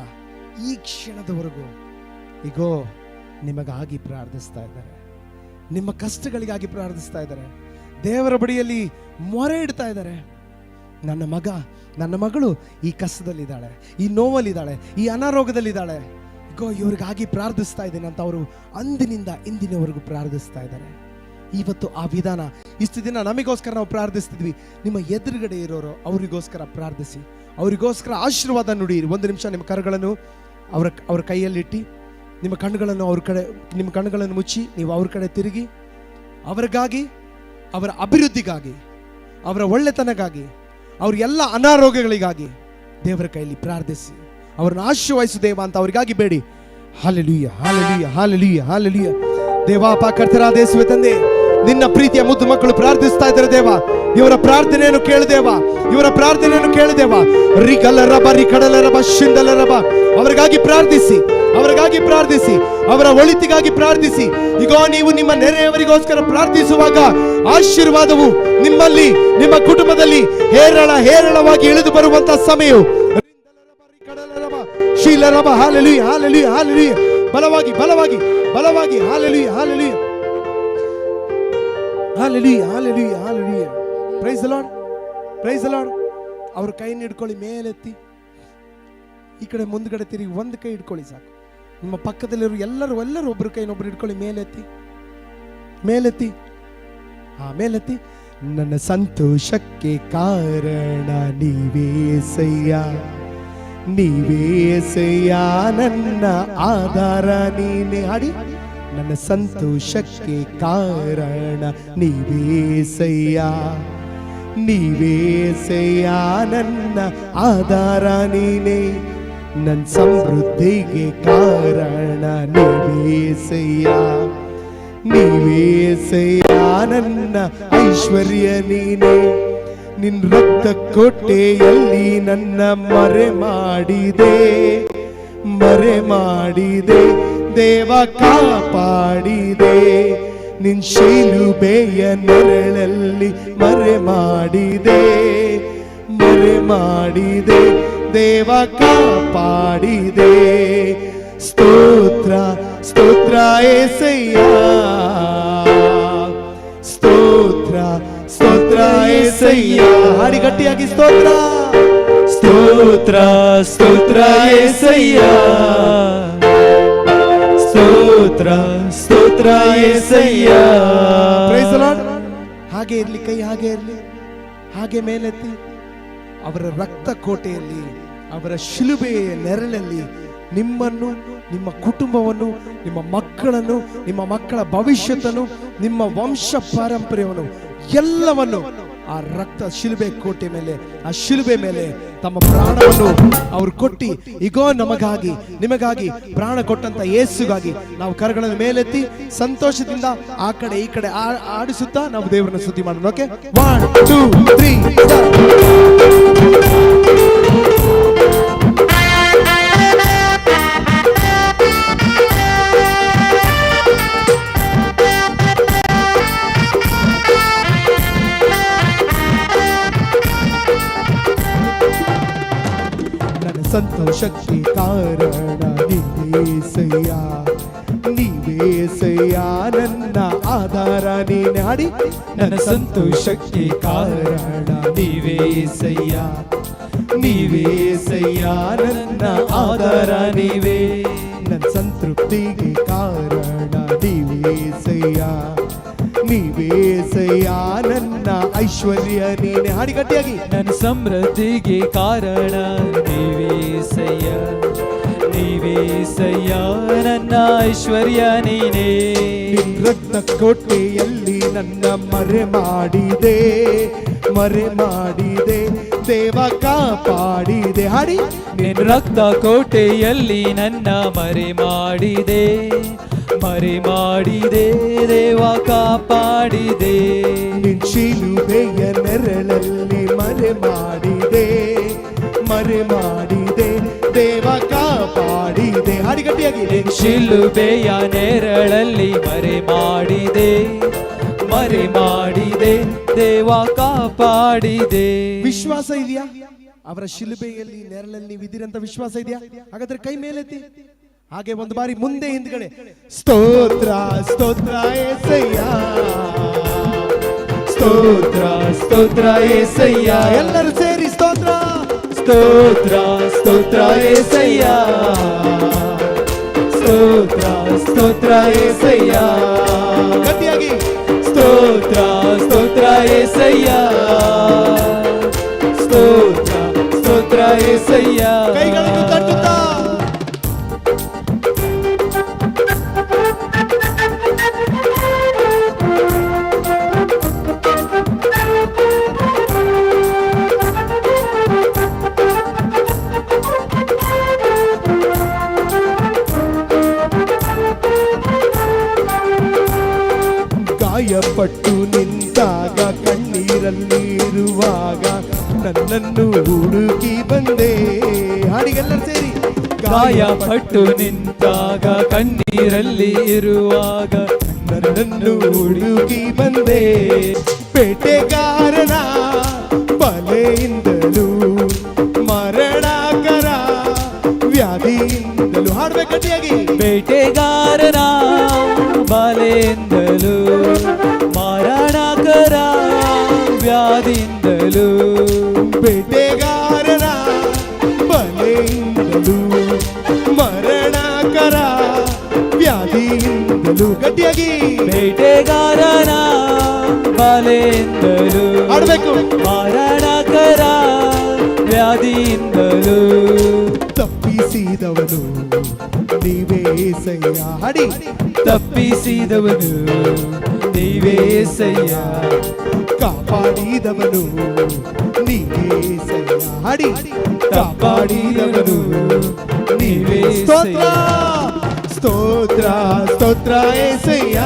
ಈ ಕ್ಷಣದವರೆಗೂ ಈಗೋ ನಿಮಗಾಗಿ ಪ್ರಾರ್ಥಿಸ್ತಾ ಇದ್ದಾರೆ. ನಿಮ್ಮ ಕಷ್ಟಗಳಿಗಾಗಿ ಪ್ರಾರ್ಥಿಸ್ತಾ ಇದ್ದಾರೆ. ದೇವರ ಬಳಿಯಲ್ಲಿ ಮೊರೆ ಇಡ್ತಾ ಇದ್ದಾರೆ. ನನ್ನ ಮಗ, ನನ್ನ ಮಗಳು ಈ ಕಷ್ಟದಲ್ಲಿದ್ದಾಳೆ, ಈ ನೋವಲ್ಲಿದ್ದಾಳೆ, ಈ ಅನಾರೋಗ್ಯದಲ್ಲಿದ್ದಾಳೆ, ಈಗೋ ಇವ್ರಿಗಾಗಿ ಪ್ರಾರ್ಥಿಸ್ತಾ ಇದ್ದೇನೆ ಅಂತ ಅವರು ಅಂದಿನಿಂದ ಇಂದಿನವರೆಗೂ ಪ್ರಾರ್ಥಿಸ್ತಾ ಇದ್ದಾರೆ. ಇವತ್ತು ಆ ವಿಧಾನ, ಇಷ್ಟು ದಿನ ನಮಗೋಸ್ಕರ ನಾವು ಪ್ರಾರ್ಥಿಸ್ತಿದ್ವಿ. ನಿಮ್ಮ ಎದುರುಗಡೆ ಇರೋರು ಅವರಿಗೋಸ್ಕರ ಪ್ರಾರ್ಥಿಸಿ, ಅವರಿಗೋಸ್ಕರ ಆಶೀರ್ವಾದ ನುಡಿಯಿರಿ. ಒಂದು ನಿಮಿಷ ನಿಮ್ಮ ಕರಗಳನ್ನು ಅವರ ಕೈಯಲ್ಲಿಟ್ಟು, ನಿಮ್ಮ ಕಣ್ಣುಗಳನ್ನು ಮುಚ್ಚಿ ನೀವು ಅವ್ರ ಕಡೆ ತಿರುಗಿ, ಅವರಿಗಾಗಿ, ಅವರ ಅಭಿವೃದ್ಧಿಗಾಗಿ, ಅವರ ಒಳ್ಳೆತನಗಾಗಿ, ಅವ್ರ ಎಲ್ಲ ಅನಾರೋಗ್ಯಗಳಿಗಾಗಿ ದೇವರ ಕೈಯಲ್ಲಿ ಪ್ರಾರ್ಥಿಸಿ. ಅವರನ್ನು ಆಶೀರ್ವದಿಸು ದೇವ ಅಂತ ಅವರಿಗಾಗಿ ಬೇಡಿ. Hallelujah, hallelujah, hallelujah, hallelujah. ದೇವಾಪ ಕರ್ತನಾದ ಯೇಸುವೇ ತಂದೆ, ನಿನ್ನ ಪ್ರೀತಿಯ ಮುದ್ದು ಮಕ್ಕಳು ಪ್ರಾರ್ಥಿಸ್ತಾ ಇದ್ದಾರೆ ದೇವ. ಇವರ ಪ್ರಾರ್ಥನೆಯನ್ನು ಕೇಳಿದೇವ, ಇವರ ಪ್ರಾರ್ಥನೆಯನ್ನು ಕೇಳಿದೇವ. ರಿಗಲರಬ ರಿಕಡಲರಬ ಶಿಂದಲರಬ. ಅವರಿಗಾಗಿ ಪ್ರಾರ್ಥಿಸಿ, ಅವರಿಗಾಗಿ ಪ್ರಾರ್ಥಿಸಿ, ಅವರ ಒಳಿತಿಗಾಗಿ ಪ್ರಾರ್ಥಿಸಿ. ಈಗ ನೀವು ನಿಮ್ಮ ನೆರೆಯವರಿಗೋಸ್ಕರ ಪ್ರಾರ್ಥಿಸುವಾಗ ಆಶೀರ್ವಾದವು ನಿಮ್ಮಲ್ಲಿ, ನಿಮ್ಮ ಕುಟುಂಬದಲ್ಲಿ ಹೇರಳವಾಗಿ ಇಳಿದು ಬರುವಂತಹ ಸಮಯವು. ಶೀಲರಬ. Hallelujah, hallelujah, hallelujah. ಬಲವಾಗಿ ಬಲವಾಗಿ ಬಲವಾಗಿ. Hallelujah, hallelujah, hallelujah, hallelujah, hallelujah. Praise the Lord, praise the Lord. ಅವ್ರ ಕೈಯನ್ನು ಹಿಡ್ಕೊಳ್ಳಿ, ಮೇಲೆತ್ತಿ. ಈ ಕಡೆ ಮುಂದ್ಗಡೆ ತಿರುಗಿ ಒಂದು ಕೈ ಹಿಡ್ಕೊಳ್ಳಿ ಸಾಕು. ನಿಮ್ಮ ಪಕ್ಕದಲ್ಲಿರೋ ಎಲ್ಲರೂ ಒಬ್ಬರು ಕೈನೊಬ್ರು ಹಿಡ್ಕೊಳ್ಳಿ, ಮೇಲೆತ್ತಿ, ಮೇಲೆತ್ತಿ. ಮೇಲೆತ್ತಿ. ನನ್ನ ಸಂತೋಷಕ್ಕೆ ಕಾರಣ ನೀವೇಸಯ್ಯ, ನೀವೇಸಯ್ಯ, ನನ್ನ ಆಧಾರ ನೀನೇ. ಹಾಡಿ. ನನ್ನ ಸಂತೋಷಕ್ಕೆ ಕಾರಣ ನೀವೇಸಯ್ಯ, ನೀವೇಸಯ್ಯ, ನನ್ನ ಆಧಾರ ನೀನೇ. ನನ್ನ ಸಮೃದ್ಧಿಗೆ ಕಾರಣ ನೀವೇಸಯ್ಯ, ನೀವೇಸಯ್ಯ, ನನ್ನ ಐಶ್ವರ್ಯ ನೀನೇ. ನಿನ್ ರಕ್ತ ಕೋಟೆಯಲ್ಲಿ ನನ್ನ ಮರೆ ಮಾಡಿದೆ, ಮರೆ ಮಾಡಿದೆ ದೇವ, ಕಾಪಾಡಿದೆ. ನಿನ್ ಶಿಲುಬೆಯ ನೆರಳಲ್ಲಿ ಮರೆ ಮಾಡಿದೆ, ಮರೆ ಮಾಡಿದೆ ದೇವ, ಕಾಪಾಡಿದೆ. ಸ್ತೋತ್ರ ಸ್ತೋತ್ರ ಏಸಯ್ಯ, ಸ್ತೋತ್ರ ಸ್ತೋತ್ರ ಏಸಯ್ಯ. ಹಾಡಿ ಗಟ್ಟಿಯಾಗಿ. ಸ್ತೋತ್ರ ಸ್ತೋತ್ರ ಸ್ತೋತ್ರ ಏಸಯ್ಯ, ಸ್ತೋತ್ರ ಸ್ತೋತ್ರ ಏಸಯ್ಯ. Praise the Lord. ಹಾಗೆ ಇರ್ಲಿ, ಕೈ ಹಾಗೆ ಇರ್ಲಿ, ಹಾಗೆ ಮೇಲೆತ್ತಿ. ಅವರ ರಕ್ತ ಕೋಟೆಯಲ್ಲಿ, ಅವರ ಶಿಲುಬೆಯ ನೆರಳಲ್ಲಿ ನಿಮ್ಮನ್ನು, ನಿಮ್ಮ ಕುಟುಂಬವನ್ನು, ನಿಮ್ಮ ಮಕ್ಕಳನ್ನು, ನಿಮ್ಮ ಮಕ್ಕಳ ಭವಿಷ್ಯತನ್ನು, ನಿಮ್ಮ ವಂಶ ಪಾರಂಪರ್ಯವನ್ನು ಎಲ್ಲವನ್ನು ಆ ರಕ್ತ ಶಿಲುಬೆ ಕೋಟೆ ಮೇಲೆ, ಆ ಶಿಲುಬೆ ಮೇಲೆ ತಮ್ಮ ಪ್ರಾಣವನ್ನು ಅವರು ಕೊಟ್ಟಿ, ಈಗೋ ನಮಗಾಗಿ ನಿಮಗಾಗಿ ಪ್ರಾಣ ಕೊಟ್ಟಂತ ಯೇಸುಗಾಗಿ ನಾವು ಕರಗಳನ್ನು ಮೇಲೆತ್ತಿ ಸಂತೋಷದಿಂದ ಆ ಕಡೆ ಈ ಕಡೆ ಆಡಿಸುತ್ತಾ ನಾವು ದೇವರನ್ನ ಸ್ತುತಿ ಮಾಡೋಣ. ಓಕೆ, 1 2 3 ಸಂತೋಷಕ್ಕೆ ಕಾರಣ ನೀವೇಸಯ್ಯ, ನೀವೇಸಯ್ಯ ನನ್ನ ಆಧಾರ ನೀನೆ. ಹಾಡಿ, ನನ್ನ ಸಂತೋಷಕ್ಕೆ ಕಾರಣ ನೀವೇಸಯ್ಯ, ನೀವೇಸಯ್ಯ ನನ್ನ ಆಧಾರ ನೀವೇ. ನನ್ನ ಸಂತೃಪ್ತಿಗೆ ಕಾರಣ ನೀವೇಸಯ್ಯ, ನೀವೇಸಯ್ಯ ನನ್ನ ಐಶ್ವರ್ಯ ನೀನೆ. ಹಾಡಿ ಗಟ್ಟಿಯಾಗಿ. ನನ್ನ ಸಮೃದ್ಧಿಗೆ ಕಾರಣ ನೀವೇಸಯ್ಯ, ನೀವೇಸಯ್ಯ ನನ್ನ ಐಶ್ವರ್ಯ ನೀನೇ. ರಕ್ತ ಕೋಟೆಯಲ್ಲಿ ನನ್ನ ಮರೆ ಮಾಡಿದೆ, ಮರೆ ಮಾಡಿದೆ ದೇವ ಕಾಪಾಡಿದೆ. ಹಾಡಿ, ನಿನ್ನ ರಕ್ತ ಕೋಟೆಯಲ್ಲಿ ನನ್ನ ಮರೆ ಮಾಡಿದೆ, ಮರೆ ಮಾಡಿದೆ ದೇವ ಕಾಪಾಡಿದೆ. ನಿನ್ ಶಿಲುಬೆಯ ನೆರಳಲ್ಲಿ ಮರೆ ಮಾಡಿದೆ, ಮರೆ ಮಾಡಿದೆ ದೇವ ಕಾಪಾಡಿದೆ. ಹಾಡಿ ಗಟ್ಟಿಯಾಗಿ. ನಿನ್ ಶಿಲುಬೆಯ ನೆರಳಲ್ಲಿ ಮರೆ ಮಾಡಿದೆ, ಮರೆ ಮಾಡಿದೆ ದೇವ ಕಾಪಾಡಿದೆ. ವಿಶ್ವಾಸ ಇದೆಯಾ? ಅವರ ಶಿಲುಬೆಯಲ್ಲಿ ನೆರಳಲ್ಲಿ ನೀವು ಇದ್ದೀರಂತ ವಿಶ್ವಾಸ ಇದೆಯಾ? ಹಾಗಾದ್ರೆ ಕೈ ಮೇಲೆತ್ತಿ. ಹಾಗೆ ಒಂದು ಬಾರಿ ಮುಂದೆ ಹಿಂದ್ಗಡೆ ಸ್ತೋತ್ರ ಸ್ತೋತ್ರ ಏಸಯ್ಯ, ಸ್ತೋತ್ರ ಸ್ತೋತ್ರ ಏಸಯ್ಯ. ಎಲ್ಲರೂ ಸೇರಿ ಸ್ತೋತ್ರ ಸ್ತೋತ್ರ ಸ್ತೋತ್ರ ಏಸಯ್ಯ, ಸ್ತೋತ್ರ ಸ್ತೋತ್ರ ಏಸಯ್ಯ. ಗಟ್ಟಿಯಾಗಿ. ಸ್ತೋತ್ರ ಸ್ತೋತ್ರ ಏಸಯ್ಯ, ಸ್ತೋತ್ರ ಸ್ತೋತ್ರ ಏಸಯ್ಯ. ಕೈಗಳನ್ನು ತಟ್ಟುತ್ತಾ ಗಾಯಪಟ್ಟು ನಿಂತಾಗ, ಕಣ್ಣೀರಲ್ಲಿ ಇರುವಾಗ ನನ್ನನ್ನು ಹುಡುಕಿ ಬಂದೆ. ಹಾಡಿಗೆಲ್ಲರೂ ಸೇರಿ. ಗಾಯಪಟ್ಟು ನಿಂತಾಗ, ಕಣ್ಣೀರಲ್ಲಿ ಇರುವಾಗ ನನ್ನನ್ನು ಹುಡುಕಿ ಬಂದೆ. ಬೇಟೆಗಾರನ ಬಲೆಯಿಂದಲೂ, ಮರಣಕರ ವ್ಯಾಧಿಯಿಂದಲೂ. ಹಾಡ್ಬೇಕು ಗಟ್ಟಿಯಾಗಿ. ಬೇಟೆಗಾರನ ಬಲೆಯಿಂದಲೂ, ಮರಣಕರ ವ್ಯಾಧಿಯಿಂದಲೂ. ಬೇಟೆಗಾರನ ಬಲೆಯಿಂದಲೂ, ಮರಣಕರ ವ್ಯಾಧಿಯಿಂದಲೂ. ಗಟ್ಟಿಯಾಗಿ. ಬೇಟೆಗಾರನ ಬಲೆಯಿಂದಲೂ, ಆಡ್ಬೇಕು. ಮರಣಕರ ವ್ಯಾಧಿಯಿಂದಲೂ. ತಪ್ಪಿಸಿದವನು ನೀವೇಸಯ್ಯ. ಹಾಡಿ. ತಪ್ಪಿಸಿದವನು ನೀವೇಸಯ್ಯ, ಕಾಪಾಡಿದವನು ನೀವೇಸಯ್ಯ. ಹಾಡಿ. ಕಾಪಾಡಿದವನು ನೀವೇ. ಸ್ತೋತ್ರ ಸ್ತೋತ್ರ ಸ್ತೋತ್ರ ಏಸಯ್ಯ,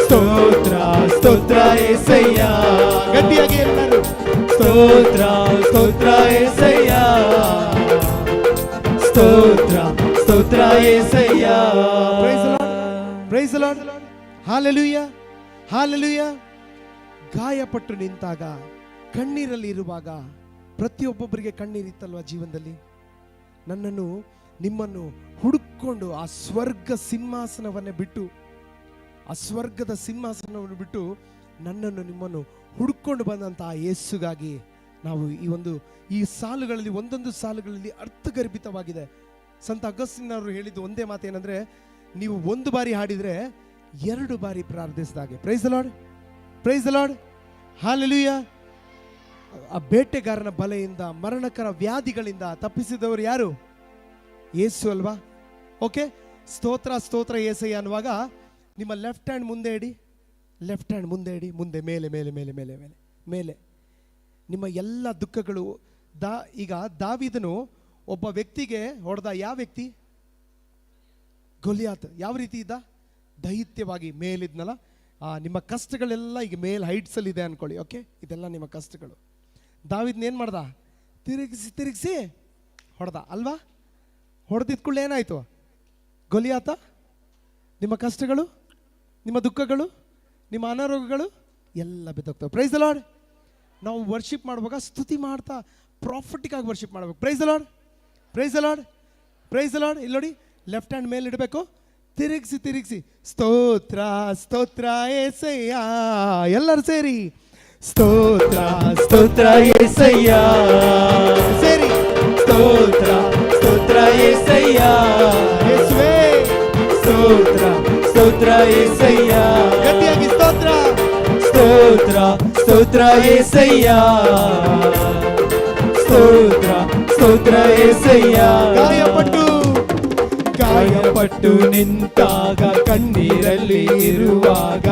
ಸ್ತೋತ್ರ ಸ್ತೋತ್ರ ಏಸಯ್ಯ. ಗಟ್ಟಿಯಾಗಿ ಎಲ್ಲರೂ. ಸ್ತೋತ್ರ ಸ್ತೋತ್ರ ಏಸಯ್ಯ, ಸ್ತೋತ್ರ ಸ್ತೋತ್ರ ಏಸಯ್ಯ. Praise the Lord. Hallelujah, hallelujah. ಗಾಯಪಟ್ಟು ನಿಂತಾಗ, ಕಣ್ಣೀರಲ್ಲಿ ಇರುವಾಗ, ಪ್ರತಿಯೊಬ್ಬೊಬ್ಬರಿಗೆ ಕಣ್ಣೀರಿತ್ತಲ್ವ ಜೀವನದಲ್ಲಿ. ನನ್ನನ್ನು ನಿಮ್ಮನ್ನು ಹುಡುಕೊಂಡು ಆ ಸ್ವರ್ಗ ಸಿಂಹಾಸನವನ್ನೇ ಬಿಟ್ಟು, ಆ ಸ್ವರ್ಗದ ಸಿಂಹಾಸನವನ್ನು ಬಿಟ್ಟು ನನ್ನನ್ನು ನಿಮ್ಮನ್ನು ಹುಡುಕೊಂಡು ಬಂದಂತಹ ಯೇಸುಗಾಗಿ ನಾವು ಈ ಸಾಲುಗಳಲ್ಲಿ, ಒಂದೊಂದು ಸಾಲುಗಳಲ್ಲಿ ಅರ್ಥಗರ್ಭಿತವಾಗಿದೆ. ಸಂತ ಅಗಸ್ಟಿನ್ ಅವರು ಹೇಳಿದ್ದು ಒಂದೇ ಮಾತೇನೆಂದ್ರೆ, ನೀವು ಒಂದು ಬಾರಿ ಹಾಡಿದ್ರೆ 2 ಬಾರಿ ಪ್ರಾರ್ಥಿಸಿದಾಗೆ. Praise the Lord, praise the Lord, hallelujah. ಆ ಬೇಟೆಗಾರನ ಬಲೆಯಿಂದ, ಮರಣಕರ ವ್ಯಾಧಿಗಳಿಂದ ತಪ್ಪಿಸಿದವರು ಯಾರು? ಯೇಸು ಅಲ್ವಾ? ಓಕೆ, ಸ್ತೋತ್ರ ಸ್ತೋತ್ರ ಏಸಯ್ಯ ಅನ್ನುವಾಗ ನಿಮ್ಮ ಲೆಫ್ಟ್ ಹ್ಯಾಂಡ್ ಮುಂದೆ ಇಡಿ, ಲೆಫ್ಟ್ ಹ್ಯಾಂಡ್ ಮುಂದೆ ಇಡಿ, ಮುಂದೆ ಮೇಲೆ ಮೇಲೆ ಮೇಲೆ ಮೇಲೆ ಮೇಲೆ ಮೇಲೆ. ನಿಮ್ಮ ಎಲ್ಲ ದುಃಖಗಳು ಈಗ ದಾವೀದನು ಒಬ್ಬ ವ್ಯಕ್ತಿಗೆ ಹೊಡೆದ. ಯಾವ ವ್ಯಕ್ತಿ? ಗೊಲಿಯಾತ್. ಯಾವ ರೀತಿ ಇದ್ದ? ದೈತ್ಯವಾಗಿ ಮೇಲಿದ್ನಲ್ಲ. ನಿಮ್ಮ ಕಷ್ಟಗಳೆಲ್ಲ ಈಗ ಮೇಲ್ ಹೈಟ್ಸಲ್ಲಿ ಇದೆ ಅನ್ಕೊಳ್ಳಿ. ಓಕೆ, ಇದೆಲ್ಲ ನಿಮ್ಮ ಕಷ್ಟಗಳು. ದಾವೀದನ ಏನು ಮಾಡ್ದ? ತಿರುಗಿಸಿ ತಿರುಗಿಸಿ ಹೊಡೆದ ಅಲ್ವಾ? ಹೊಡೆದಿದ್ಕೊಳ್ಳೆ ಏನಾಯ್ತು? ಗೊಲಿಯಾತ ನಿಮ್ಮ ಕಷ್ಟಗಳು, ನಿಮ್ಮ ದುಃಖಗಳು, ನಿಮ್ಮ ಅನಾರೋಗ್ಯಗಳು ಎಲ್ಲ ಬಿದ್ದೋಗ್ತವೆ. Praise the Lord. ನಾವು ವರ್ಷಿಪ್ ಮಾಡುವಾಗ ಸ್ತುತಿ ಮಾಡ್ತಾ ಪ್ರಾಫಿಟಿಕ್ ಆಗಿ ವರ್ಷಿಪ್ ಮಾಡಬೇಕು. Praise the Lord, praise the Lord, praise the Lord. ಇಲ್ಲಿ ನೋಡಿ, ಲೆಫ್ಟ್ ಹ್ಯಾಂಡ್ ಮೇಲೆ ಇಡಬೇಕು, ತಿರುಗಿಸಿ ತಿರುಗಿಸಿ ಸ್ತೋತ್ರ ಸ್ತೋತ್ರ ಏಸಯ್ಯ. ಎಲ್ಲರೂ ಸೇರಿ ಸ್ತೋತ್ರ ಸ್ತೋತ್ರ ಏಸಯ್ಯ, ಸೇರಿ ಸ್ತೋತ್ರ ಸ್ತೋತ್ರ ಏಸಯ್ಯ, ಯೇಸುವೇ ಸ್ತೋತ್ರ ಸ್ತೋತ್ರ ಏಸಯ್ಯ, ಗಟ್ಟಿಯಾಗಿ ಸ್ತೋತ್ರ ಸ್ತೋತ್ರ ಸ್ತೋತ್ರ ಏಸಯ್ಯ, ಸ್ತೋತ್ರ ಸ್ತೋತ್ರ ಏಸಯ್ಯ. ಗಾಯಪಟ್ಟು ನಿಂತಾಗ, ಕಣ್ಣೀರಲ್ಲಿ ಇರುವಾಗ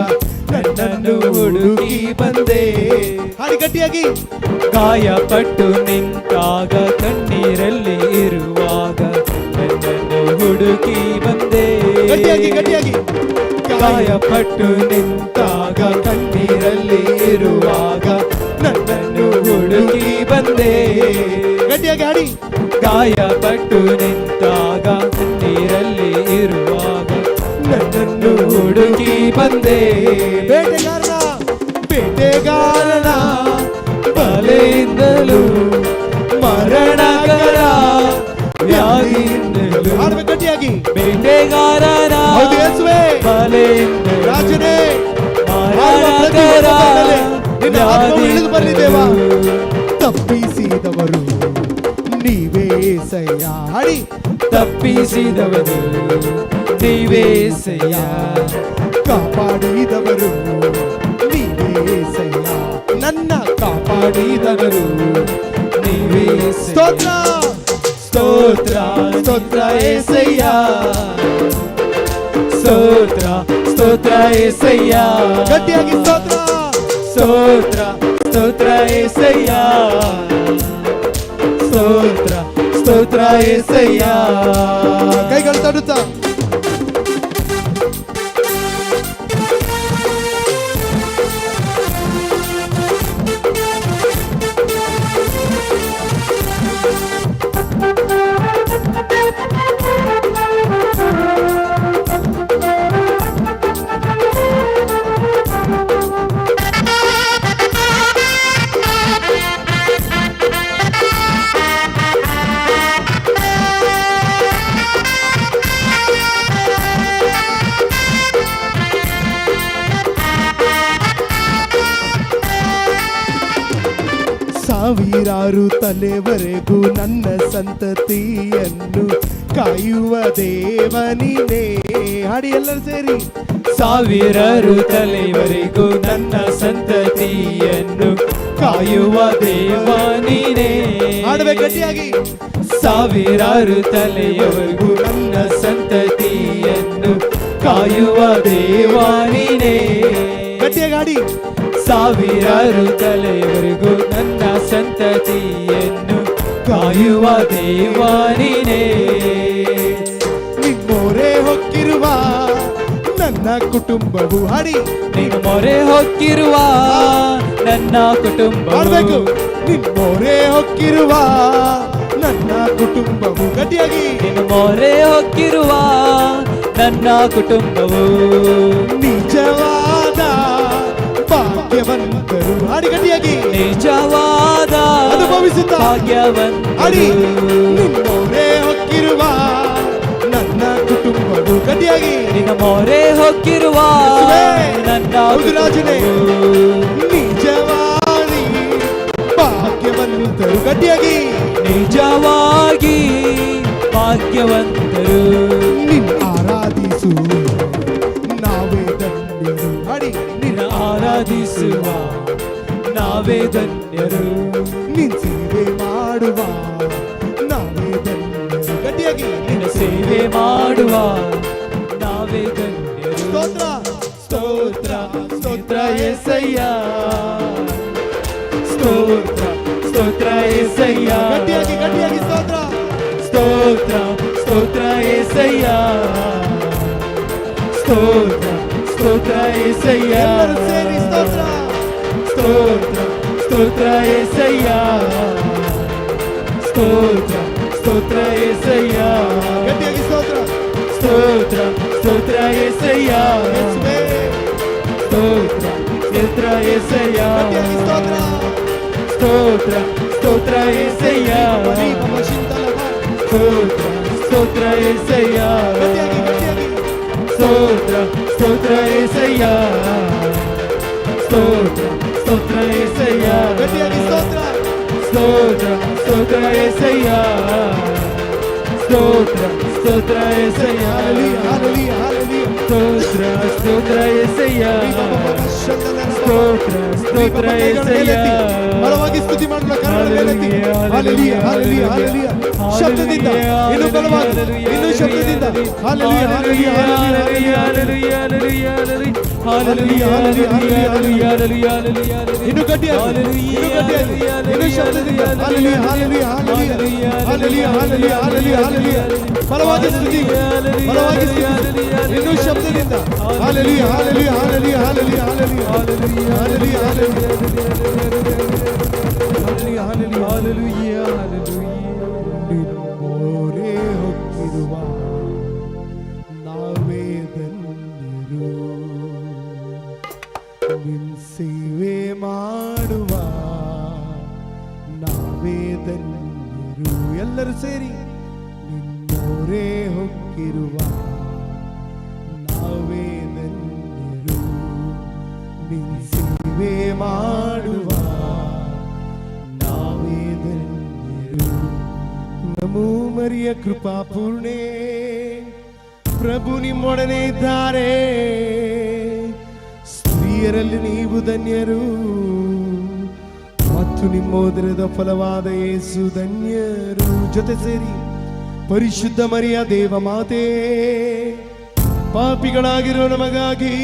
ನನ್ನನ್ನು ಹುಡುಕಿ ಬಂದೆ. ಹಾಡಿ ಗಟ್ಟಿಯಾಗಿ. ಗಾಯಪಟ್ಟು ನಿಂತಾಗ, ಕಣ್ಣೀರಲ್ಲಿ ಇರುವಾಗ ನನ್ನನ್ನು ಹುಡುಕಿ ಬಂದೆ. ಗಟ್ಟಿಯಾಗಿ ಗಟ್ಟಿಯಾಗಿ. ಗಾಯಪಟ್ಟು ನಿಂತಾಗ, ಕಣ್ಣೀರಲ್ಲಿ ಇರುವಾಗ ನನ್ನನ್ನು ಹುಡುಕಿ ಬಂದೆ. ಗಟ್ಟಿಯಾಗಿ ಹಾಡಿ. ಗಾಯಪಟ್ಟು ನಿಂತಾಗ, ಕಣ್ಣೀರಲ್ಲಿ ಇರುವಾಗ ನನ್ನನ್ನು ಹುಡುಕಿ ಬಂದೆ. ಬೇಟೆಗಾರನ ಬೇಟೆಗಾರನ ಬಲೆಯಿಂದಲೂ, ಮರಣಕರ ವ್ಯಾಧಿಯಿಂದಲೂ, ಹಾಡ್ಬೇಕು ಗಟ್ಟಿಯಾಗಿ. ಬೇಟೆಗಾರನ ಹೌದು ಯೇಸುವೇ, ಬಲೆಯಿಂದಲೂ, ರಾಜನೇ, ಮರಣಕರ ನಿನ್ನ ಆತ್ಮವು ಇಳಿದು ಬರಲಿ ದೇವಾ. ವ್ಯಾಧಿಯಿಂದಲೂ ತಪ್ಪಿಸಿದವರು ನೀವೇ ಏಸಯ್ಯ. ಹಾಡಿ. ತಪ್ಪಿಸಿದವರು ನೀವೇ ಏಸಯ್ಯ, ಕಾಪಾಡಿದವರು ನೀವೇ ಏಸಯ್ಯ. ನನ್ನ ಕಾಪಾಡಿದವರು ನೀವೇ ಸ್ತೋತ್ರ ಸ್ತೋತ್ರ ಸ್ತೋತ್ರ ಏಸಯ್ಯ, ಸ್ತೋತ್ರ ಸ್ತೋತ್ರ ಏಸಯ್ಯ, ಗಟ್ಟಿಯಾಗಿ ಸ್ತೋತ್ರ ಸ್ತೋತ್ರ ಸ್ತೋತ್ರ ಏಸಯ್ಯ, ಸ್ತೋತ್ರ ಸ್ತೋತ್ರ ಏಸಯ್ಯ. ಕೈಗಳು ತಡುತ್ತಾ ಸಾವಿರಾರು ತಲೆವರೆಗೂ ನನ್ನ ಸಂತತಿಯನ್ನು ಕಾಯುವ ದೇವನಿನೇ. ಹಾಡಿ ಎಲ್ಲರೂ ಸೇರಿ. ಸಾವಿರಾರು ತಲೆವರೆಗೂ ನನ್ನ ಸಂತತಿಯನ್ನು ಕಾಯುವ ದೇವಾನಿನೇ. ಹಾಡಬೇಕು ಗಟ್ಟಿಯಾಗಿ. ಸಾವಿರಾರು ತಲೆಯವರೆಗೂ ನನ್ನ ಸಂತತಿಯನ್ನು ಕಾಯುವ ದೇವಾನಿನೇ. ಗಟ್ಟಿಯಾಗಿ ಹಾಡಿ. ಸಾವಿರಾರು ತಲೆಯವರೆಗೂ ನನ್ನ ಸಂತತಿಯನ್ನು ಕಾಯುವ ದೇವಾನಿನೇ. ನಿಮ್ಮೋರೆ ಹೊಕ್ಕಿರುವ ನನ್ನ ಕುಟುಂಬವು. ಹಾಡಿ. ನಿನ್ನ ಮೊರೆ ಹೊಕ್ಕಿರುವ ನನ್ನ ಕುಟುಂಬ. ಹಾಡಬೇಕು. ನಿಮ್ಮೋರೆ ಹೊಕ್ಕಿರುವ ನನ್ನ ಕುಟುಂಬವು. ಗಟ್ಟಿಯಾಗಿ. ನಿನ್ನ ಮೊರೆ ಹೊಕ್ಕಿರುವ ನನ್ನ ಕುಟುಂಬವು ನಿಜವಾದ ಭಾಗ್ಯವಂತರು. ಹಾಡಿ ಗಟ್ಟಿಯಾಗಿ. ನಿಜವಾದ ಅನುಭವಿಸುತ್ತಾ ಹಾಡಿ. ಭಾಗ್ಯವಂತರು. ನಿಮ್ಮೋರೆ ಹೊಕ್ಕಿರುವ ನನ್ನ ಕುಟುಂಬವು. ಗಟ್ಟಿಯಾಗಿ. ನಿನ್ನ ಮೊರೆ ಹೊಕ್ಕಿರುವ ನನ್ನ ಹೌದು ರಾಜನೇ. ಕುಟುಂಬವು ನಿಜವಾಗಿ ಭಾಗ್ಯವಂತರು. ಗಟ್ಟಿಯಾಗಿ. ನಿಜವಾಗಿ ಭಾಗ್ಯವಂತರು. ನಿನ್ನ ಆರಾಧಿಸು ನಾವೇ ಧನ್ಯರು. ಹಾಡಿ. ನಿನ್ನ ಆರಾಧಿಸುವ ನಾವೇ ಧನ್ಯರು. ಸೇವೆ ಮಾಡುವ ನಾವೇ ಧನ್ಯರು. ಸ್ತೋತ್ರ ಸ್ತೋತ್ರ ಸ್ತೋತ್ರ యేసయ్య, ಸ್ತೋತ್ರ ಸ್ತೋತ್ರ యేసయ్య, ಗಟ್ಟಿಯಾಗಿ ಗಟ್ಟಿಯಾಗಿ ಸ್ತೋತ್ರ. ಸ್ತೋತ್ರ ಸ್ತೋತ್ರ యేసయ్య, ಸ್ತೋತ್ರ ಸ್ತೋತ್ರ యేసయ్య, ಎಲ್ಲರೂ ಸೇರಿ ಸ್ತೋತ್ರ. ಸ್ತೋತ್ರ ಸ್ತೋತ್ರ యేసయ్య, ಸ್ತೋತ್ರ ಸ್ತೋತ್ರ యేసయ్య, ಗಟ್ಟಿಯಾಗಿ ಸ್ತೋತ್ರ. ಸ್ತೋತ್ರ ಸ್ತೋತ್ರ యేసయ్య, ಯೇಸುವೇ, ಸ್ತೋತ್ರ ಸ್ತೋತ್ರ యేసయ్య, ಗಟ್ಟಿಯಾಗಿ ಸ್ತೋತ್ರ. ಸ್ತೋತ್ರ ಸ್ತೋತ್ರ యేసయ్య, ಬಲಿ ಬಬ ಶಿಂತಲವ. ಸ್ತೋತ್ರ ಸ್ತೋತ್ರ యేసయ్య, ಗಟ್ಟಿಯಾಗಿ ಗಟ್ಟಿಯಾಗಿ. ಸ್ತೋತ್ರ ಸ್ತೋತ್ರ యేసయ్య, ಸ್ತೋತ್ರ ಸ್ತೋತ್ರ యేసయ్య, ಗಟ್ಟಿಯಾಗಿ ಸ್ತೋತ್ರ. ಸ್ತೋತ್ರ ಸ್ತೋತ್ರ యేసయ్య, ಸ್ತೋತ್ರ ಸ್ತೋತ್ರ యేసయ్య, ಹಾಲೆಲೂಯಾ ಹಾಲೆಲೂಯಾ ಹಾಲೆಲೂಯಾ. ಸ್ತೋತ್ರ ಸ್ತೋತ್ರ యేసయ్య, ಬಬ ಬಬ ಶಂತಲವ. ಸ್ತೋತ್ರ ಸ್ತೋತ್ರ యేసయ్య, ಬಲವಾಗಿ ಸ್ತುತಿ ಮಾಡೋಣ. ಕನ್ನಡ ಮೇಲೆತ್ತಿ. Hallelujah hallelujah hallelujah. ಶಬ್ದದಿಂದ ಇನ್ನು ಬಲವಾಗಿ, ಇನ್ನು ಶಬ್ದದಿಂದ. Hallelujah hallelujah hallelujah hallelujah. ಇನ್ನು ಗಟ್ಟಿಯಾಗಿ, ಇನ್ನು ಗಟ್ಟಿಯಾಗಿ, ಇನ್ನು ಶಬ್ದದಿಂದ. Hallelujah hallelujah hallelujah hallelujah hallelujah hallelujah hallelujah. ಬಲವಾಗಿ ಸ್ತುತಿ, ಬಲವಾಗಿ ಸ್ತುತಿ. ಇನ್ನು ಶಬ್ದದಿಂದ. Hallelujah hallelujah hallelujah hallelujah hallelujah hallelujah hallelujah hallelujah hallelujah. ನಿನ್ನೋರೇ ಹೊಕ್ಕಿರುವ ನಾವೇ ಧನ್ಯರು, ನಿನ್ ಸೇವೆ ಮಾಡುವ ನಾವೇ ಧನ್ಯರು. ಎಲ್ಲರೂ ಸೇರಿ ನಿನ್ನೋರೇ ಹೊಕ್ಕಿರುವ ನಾವೇ ಧನ್ಯರು, ನಿನ್ ಸೇವೆ ಮಾಡುವ ನಾವೇ ಧನ್ಯರು. ನಮೋ ಮರಿಯ ಕೃಪಾ ಪೂರ್ಣೆ, ಪ್ರಭು ನಿಮ್ಮೊಡನೆ ಇದ್ದಾರೆ. ಸ್ತ್ರೀಯರಲ್ಲಿ ನೀವು ಧನ್ಯರು ಮತ್ತು ನಿಮ್ಮ ಉದರದ ಫಲವಾದ ಯೇಸು ಧನ್ಯರು. ಜೊತೆ ಸೇರಿ ಪರಿಶುದ್ಧ ಮರಿಯ ದೇವ ಮಾತೆ, ಪಾಪಿಗಳಾಗಿರೋ ನಮಗಾಗಿ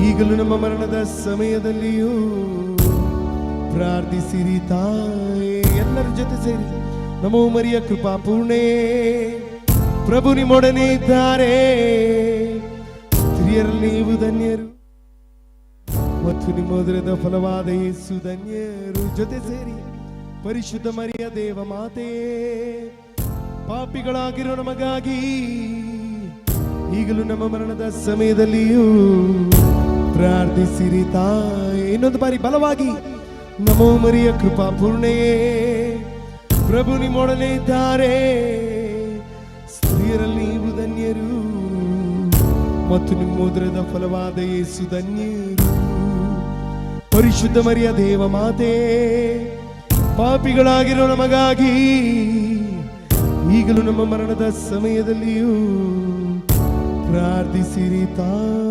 ಈಗಲೂ ನಮ್ಮ ಮರಣದ ಸಮಯದಲ್ಲಿಯೂ ಪ್ರಾರ್ಥಿಸಿರಿ ತಾಯೇ. ಎಲ್ಲರ ಜೊತೆ ಸೇರಿ ನಮೋ ಮರಿಯ ಕೃಪಾ ಪೂರ್ಣೆ, ಪ್ರಭು ನಿಮ್ಮೊಡನೆ ಇದ್ದಾರೆ. ಸ್ತ್ರೀಯರಲ್ಲಿ ನೀವು ಧನ್ಯರು ಮತ್ತು ನಿಮ್ಮ ಉದರದ ಫಲವಾದ ಯೇಸು ಧನ್ಯರು. ಜೊತೆ ಸೇರಿ ಪರಿಶುದ್ಧ ಮರಿಯ ದೇವ ಮಾತೆ, ಪಾಪಿಗಳಾಗಿರೋ ನಮಗಾಗಿ ಈಗಲೂ ನಮ್ಮ ಮರಣದ ಸಮಯದಲ್ಲಿಯೂ ಪ್ರಾರ್ಥಿಸಿರಿ ತಾಯೇ. ಇನ್ನೊಂದು ಬಾರಿ ಬಲವಾಗಿ ನಮೋ ಮರಿಯ ಕೃಪಾ ಪೂರ್ಣೆಯೇ, ಪ್ರಭು ನಿಮ್ಮೊಡನೆ ಇದ್ದಾರೆ. ಸ್ತ್ರೀಯರಲ್ಲಿ ನೀವು ಧನ್ಯರು ಮತ್ತು ನಿಮ್ಮ ಉದರದ ಫಲವಾದ ಯೇಸು ಧನ್ಯರು. ಪರಿಶುದ್ಧ ಮರಿಯ ದೇವ ಮಾತೆ, ಪಾಪಿಗಳಾಗಿರೋ ನಮಗಾಗಿ ಈಗಲೂ ನಮ್ಮ ಮರಣದ ಸಮಯದಲ್ಲಿಯೂ ಪ್ರಾರ್ಥಿಸಿರಿ ತಾಯೇ.